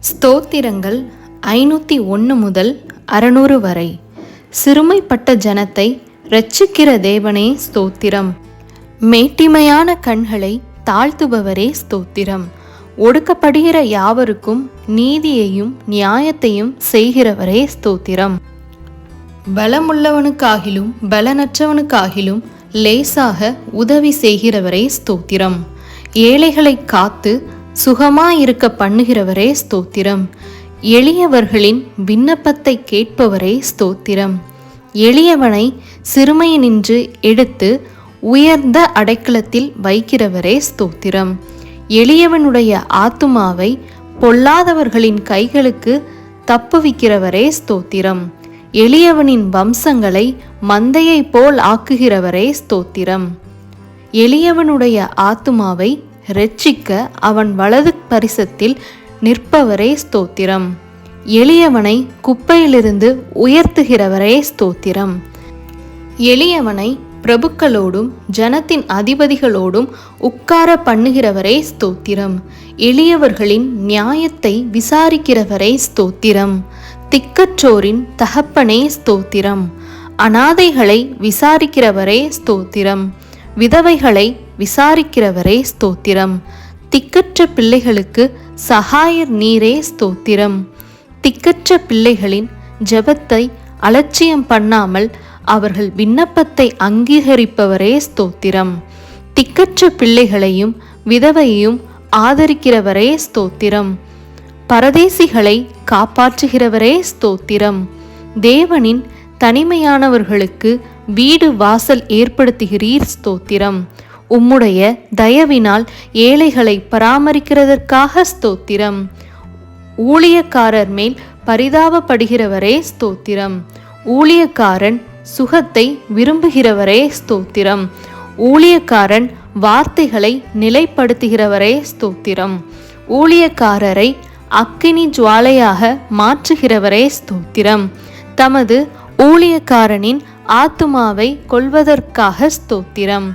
ஸ்தோத்திரங்கள் 501 முதல் 600 வரை. சிறுமைப்பட்ட ஜனத்தை இரட்சிக்கிற தேவனே ஸ்தோத்திரம். மேட்டிமையான கண்களை தாழ்த்துபவரே ஸ்தோத்திரம். ஒடுக்கப்படுகிற யாவருக்கும் நீதியையும் நியாயத்தையும் செய்கிறவரே ஸ்தோத்திரம். பலமுள்ளவனுக்காகிலும் பலனற்றவனுக்காகிலும் லேசாக உதவி செய்கிறவரே ஸ்தோத்திரம். ஏழைகளை காத்து சுகமாயிருக்க பண்ணுகிறவரே ஸ்தோத்திரம். எளியவர்களின் விண்ணப்பத்தை கேட்பவரே ஸ்தோத்திரம். எளியவனை சிறுமையினின்று எடுத்து உயர்ந்த அடைக்கலத்தில் வைக்கிறவரே ஸ்தோத்திரம். எளியவனுடைய ஆத்துமாவை பொல்லாதவர்களின் கைகளுக்கு தப்புவிக்கிறவரே ஸ்தோத்திரம். எளியவனின் வம்சங்களை மந்தையைப் போல் ஆக்குகிறவரே ஸ்தோத்திரம். எளியவனுடைய ஆத்துமாவை இரட்சிக்க அவன் வலது பரிசத்தில் நிற்பவரே ஸ்தோத்திரம். எளியவனை குப்பையிலிருந்து உயர்த்துகிறவரே ஸ்தோத்திரம். எளியவனை பிரபுக்களோடும் ஜனத்தின் அதிபதிகளோடும் உட்கார பண்ணுகிறவரே ஸ்தோத்திரம். எளியவர்களின் நியாயத்தை விசாரிக்கிறவரே ஸ்தோத்திரம். திக்கற்றோரின் தகப்பனே ஸ்தோத்திரம். அனாதைகளை விசாரிக்கிறவரே ஸ்தோத்திரம். விதவைகளை விசாரிக்கிறவரே ஸ்தோத்திரம். திக்கற்ற பிள்ளைகளுக்கு சகாயர் நீரே ஸ்தோத்திரம். திக்கற்ற பிள்ளைகளின் ஜெபத்தை அலட்சியம் பண்ணாமல் அவர்கள் விண்ணப்பத்தை அங்கீகரிப்பவரே ஸ்தோத்திரம். திக்கற்ற பிள்ளைகளையும் விதவையையும் ஆதரிக்கிறவரே ஸ்தோத்திரம். பரதேசிகளை காப்பாற்றுகிறவரே ஸ்தோத்திரம். தேவனின் தனிமையானவர்களுக்கு வீடு வாசல் ஏற்படுத்துகிறீர் ஸ்தோத்திரம். உம்முடைய தயவினால் ஏழைகளை பராமரிக்கிறதற்காக ஸ்தோத்திரம். ஊழியக்காரர் மேல் பரிதாபப்படுகிறவரே ஸ்தோத்திரம். ஊழியக்காரன் சுகத்தை விரும்புகிறவரே ஸ்தோத்திரம். ஊழியக்காரன் வார்த்தைகளை நிலைப்படுத்துகிறவரே ஸ்தோத்திரம். ஊழியக்காரரை அக்கினி ஜுவாலையாக மாற்றுகிறவரே ஸ்தோத்திரம். தமது ஊழியக்காரனின் ஆத்துமாவை கொல்வதற்காக ஸ்தோத்திரம்.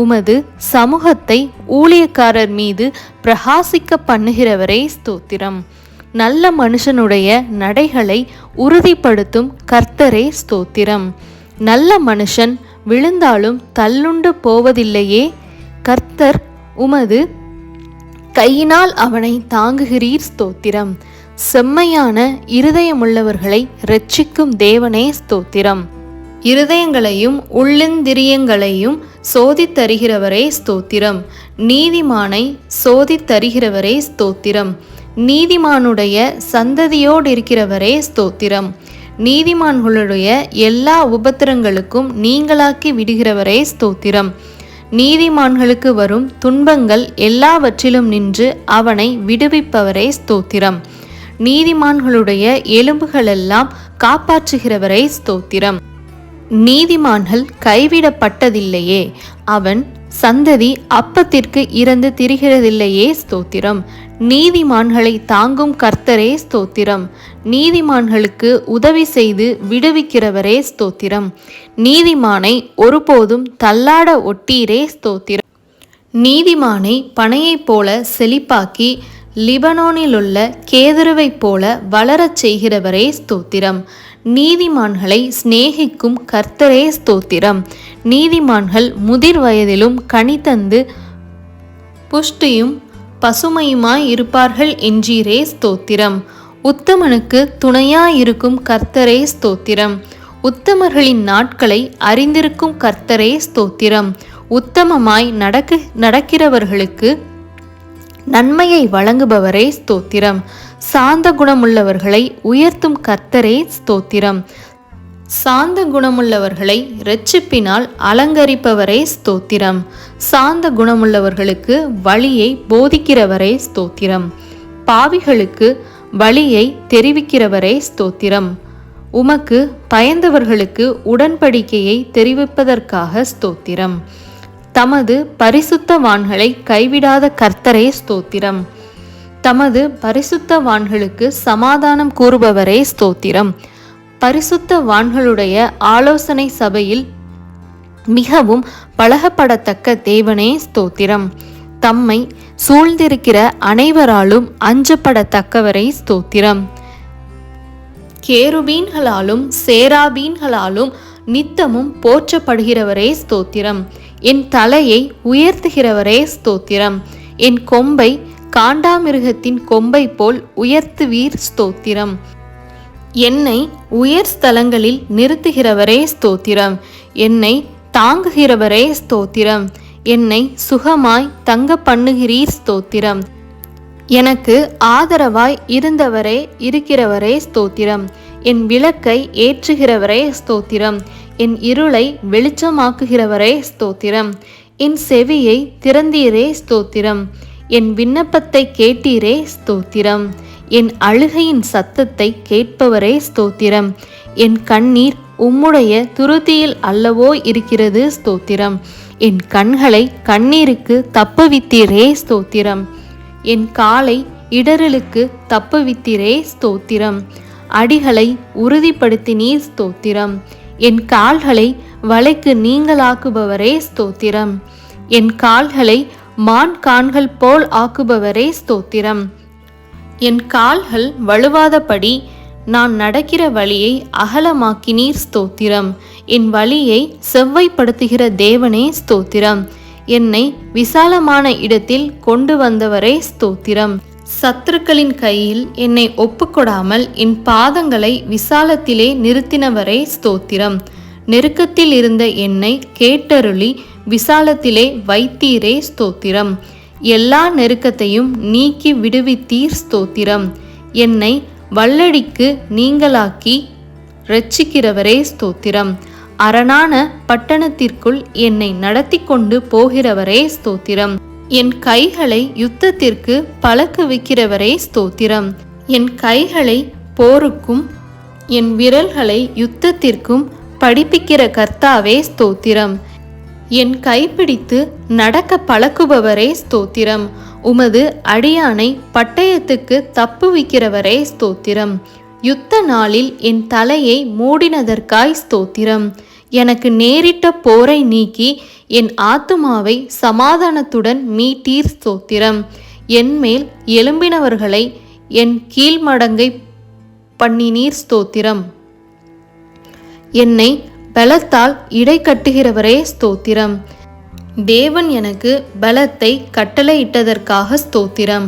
உமது சமூகத்தை ஊழியக்காரர் மீது பிரகாசிக்க பண்ணுகிறவரே ஸ்தோத்திரம். நல்ல மனுஷனுடைய நடைகளை உறுதிப்படுத்தும் கர்த்தரே ஸ்தோத்திரம். நல்ல மனுஷன் விழுந்தாலும் தள்ளுண்டு போவதில்லையே. கர்த்தர் உமது கையினால் அவனை தாங்குகிறீர் ஸ்தோத்திரம். செம்மையான இருதயமுள்ளவர்களை இரட்சிக்கும் தேவனே ஸ்தோத்திரம். இருதயங்களையும் உள்ளிந்திரியங்களையும் சோதித்தருகிறவரே ஸ்தோத்திரம். நீதிமானை சோதித்தருகிறவரே ஸ்தோத்திரம். நீதிமானுடைய சந்ததியோடு இருக்கிறவரே ஸ்தோத்திரம். நீதிமான்களுடைய எல்லா உபத்திரங்களுக்கும் நீங்களாக்கி விடுகிறவரே ஸ்தோத்திரம். நீதிமான்களுக்கு வரும் துன்பங்கள் எல்லாவற்றிலும் நின்று அவனை விடுவிப்பவரே ஸ்தோத்திரம். நீதிமான்களுடைய எலும்புகளெல்லாம் காப்பாற்றுகிறவரே ஸ்தோத்திரம். நீதிமான்கள் கைவிடப்பட்டதில்லையே. அவன் சந்ததி அப்பத்திற்கு இறந்து திரிகிறதில்லையே ஸ்தோத்திரம். நீதிமான்களை தாங்கும் கர்த்தரே ஸ்தோத்திரம். நீதிமான்களுக்கு உதவி செய்து விடுவிக்கிறவரே ஸ்தோத்திரம். நீதிமானை ஒருபோதும் தள்ளாட ஒட்டீரே ஸ்தோத்திரம். நீதிமானை பனையைப் போல செழிப்பாக்கி லிபனோனிலுள்ள கேதுருவைப் போல வளரச் செய்கிறவரே ஸ்தோத்திரம். நீதிமான்களை சிநேகிக்கும் கர்த்தரே ஸ்தோத்திரம். நீதிமான்கள் முதிர் வயதிலும் கனி தந்து புஷ்டியும் பசுமையுமாய் இருப்பார்கள் என்றீரே ஸ்தோத்திரம். உத்தமனுக்கு துணையாயிருக்கும் கர்த்தரே ஸ்தோத்திரம். உத்தமர்களின் நாட்களை அறிந்திருக்கும் கர்த்தரே ஸ்தோத்திரம். உத்தமமாய் நடக்கிறவர்களுக்கு நன்மையை வழங்குபவரே ஸ்தோத்திரம். சாந்த குணமுள்ளவர்களை உயர்த்தும் கர்த்தரே ஸ்தோத்திரம். சாந்த குணமுள்ளவர்களை இரட்சிப்பினால் அலங்கரிப்பவரே ஸ்தோத்திரம். சாந்த குணமுள்ளவர்களுக்கு வழியை போதிக்கிறவரே ஸ்தோத்திரம். பாவிகளுக்கு வழியை தெரிவிக்கிறவரே ஸ்தோத்திரம். உமக்கு பயந்தவர்களுக்கு உடன்படிக்கையை தெரிவிப்பதற்காக ஸ்தோத்திரம். தமது பரிசுத்தவான்களை கைவிடாத கர்த்தரே ஸ்தோத்திரம். தமது பரிசுத்தவான்களுக்கு சமாதானம் கூறுபவரே ஸ்தோத்திரம். பரிசுத்தவான்களுடைய ஆலோசனை சபையில் மிகவும் பழகப்படத்தக்க தேவனே ஸ்தோத்திரம். தம்மை சூழ்ந்திருக்கிற அனைவராலும் அஞ்சப்படத்தக்கவரே ஸ்தோத்திரம். கேருபீன்களாலும் சேராபீன்களாலும் நித்தமும் போற்றப்படுகிறவரே ஸ்தோத்திரம். என் தலையை உயர்த்துகிறவரே ஸ்தோத்திரம். என் கொம்பை காண்டாமிருகத்தின் கொம்பை போல் உயர்த்துவீர் ஸ்தோத்திரம். என்னை உயர் ஸ்தலங்களில் நிறுத்துகிறவரே ஸ்தோத்திரம். என்னை தாங்குகிறவரே ஸ்தோத்திரம். என்னை சுகமாய் தங்க பண்ணுகிறீர் ஸ்தோத்திரம். எனக்கு ஆதரவாய் இருந்தவரே இருக்கிறவரே ஸ்தோத்திரம். என் விளக்கை ஏற்றுகிறவரே ஸ்தோத்திரம். என் இருளை வெளிச்சமாக்குகிறவரே ஸ்தோத்திரம். என் செவியை திறந்தீரே ஸ்தோத்திரம். என் விண்ணப்பத்தை கேட்டீரே ஸ்தோத்திரம். என் அழுகையின் சத்தத்தை கேட்பவரே ஸ்தோத்திரம். என் கண்ணீர் உம்முடைய துருத்தியில் அல்லவோ இருக்கிறது ஸ்தோத்திரம். என் கண்களை கண்ணீருக்கு தப்புவித்தீரே ஸ்தோத்திரம். என் காலை இடறலுக்கு தப்புவித்தீரே ஸ்தோத்திரம். அடிகளை உறுதிப்படுத்தினீர் ஸ்தோத்திரம். என் கால்களை வலைக்கு நீங்களாக்குபவரே ஸ்தோத்திரம். என் கால்களை மான் கான்கள் போல் ஆக்குபவரே ஸ்தோத்திரம். என் கால்கள் வழுவாதபடி நான் நடக்கிற வழியை அகலமாக்கினீர் ஸ்தோத்திரம். என் வழியை செவ்வைப்படுத்துகிற தேவனே ஸ்தோத்திரம். என்னை விசாலமான இடத்தில் கொண்டு வந்தவரே ஸ்தோத்திரம். சத்துருக்களின் கையில் என்னை ஒப்புக்கொடாமல் என் பாதங்களை விசாலத்திலே நிறுத்தினவரே ஸ்தோத்திரம். நெருக்கத்தில் இருந்த என்னை கேட்டருளி விசாலத்திலே வைத்தீரே ஸ்தோத்திரம். எல்லா நெருக்கத்தையும் நீக்கி விடுவித்தீர் ஸ்தோத்திரம். என்னை வல்லடிக்கு நீங்களாக்கி இரட்சிக்கிறவரே ஸ்தோத்திரம். அரணான பட்டணத்திற்குள் என்னை நடத்தி கொண்டு போகிறவரே ஸ்தோத்திரம். என் கைகளை யுத்தத்திற்கு பழக்குவிக்கிறவரே ஸ்தோத்திரம். என் கைகளை போருக்கும் என் விரல்களை யுத்தத்திற்கும் படிப்பிக்கிற கர்த்தாவே ஸ்தோத்திரம். என் கைப்பிடித்து நடக்க பழக்குபவரே ஸ்தோத்திரம். உமது அடியானை பட்டயத்துக்கு தப்புவிக்கிறவரே ஸ்தோத்திரம். யுத்த நாளில் என் தலையை மூடினதற்காய் ஸ்தோத்திரம். எனக்கு நேரிட்ட போரை நீக்கி என் ஆத்துமாவை சமாதானத்துடன் மீட்டீர் ஸ்தோத்திரம். என்மேல் எழும்பினவர்களை என் கீழ்மடங்கை பண்ணினீர் ஸ்தோத்திரம். என்னை பலத்தால் இடை கட்டுகிறவரே ஸ்தோத்திரம். தேவன் எனக்கு பலத்தை கட்டளையிட்டதற்காக ஸ்தோத்திரம்.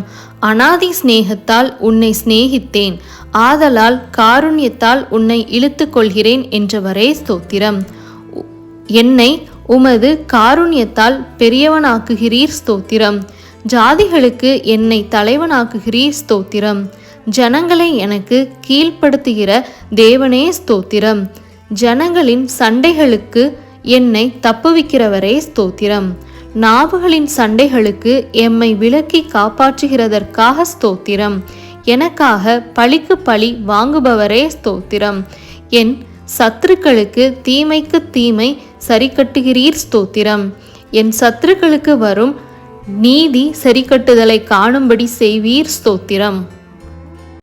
அநாதி சிநேகத்தால் உன்னை சிநேகித்தேன், ஆதலால் காருண்யத்தால் உன்னை இழுத்து கொள்கிறேன் என்றவரே ஸ்தோத்திரம். என்னை உமது காருண்யத்தால் பெரியவனாக்குகிறீர் ஸ்தோத்திரம். ஜாதிகளுக்கு என்னை தலைவனாக்குகிறீர் ஸ்தோத்திரம். ஜனங்களை எனக்கு கீழ்ப்படுத்துகிற தேவனே ஸ்தோத்திரம். ஜனங்களின் சண்டைகளுக்கு என்னை தப்புவிக்கிறவரே ஸ்தோத்திரம். நாவுகளின் சண்டைகளுக்கு எம்மை விலக்கி காப்பாற்றுகிறதற்காக ஸ்தோத்திரம். எனக்காக பழிக்கு பழி வாங்குபவரே ஸ்தோத்திரம். என் சத்துருக்களுக்கு தீமைக்கு தீமை சரிக்கட்டுகிறீர் ஸ்தோத்திரம். என் சத்துருக்களுக்கு வரும் நீதி சரிக்கட்டுதலை காணும்படி செய்வீர் ஸ்தோத்திரம்.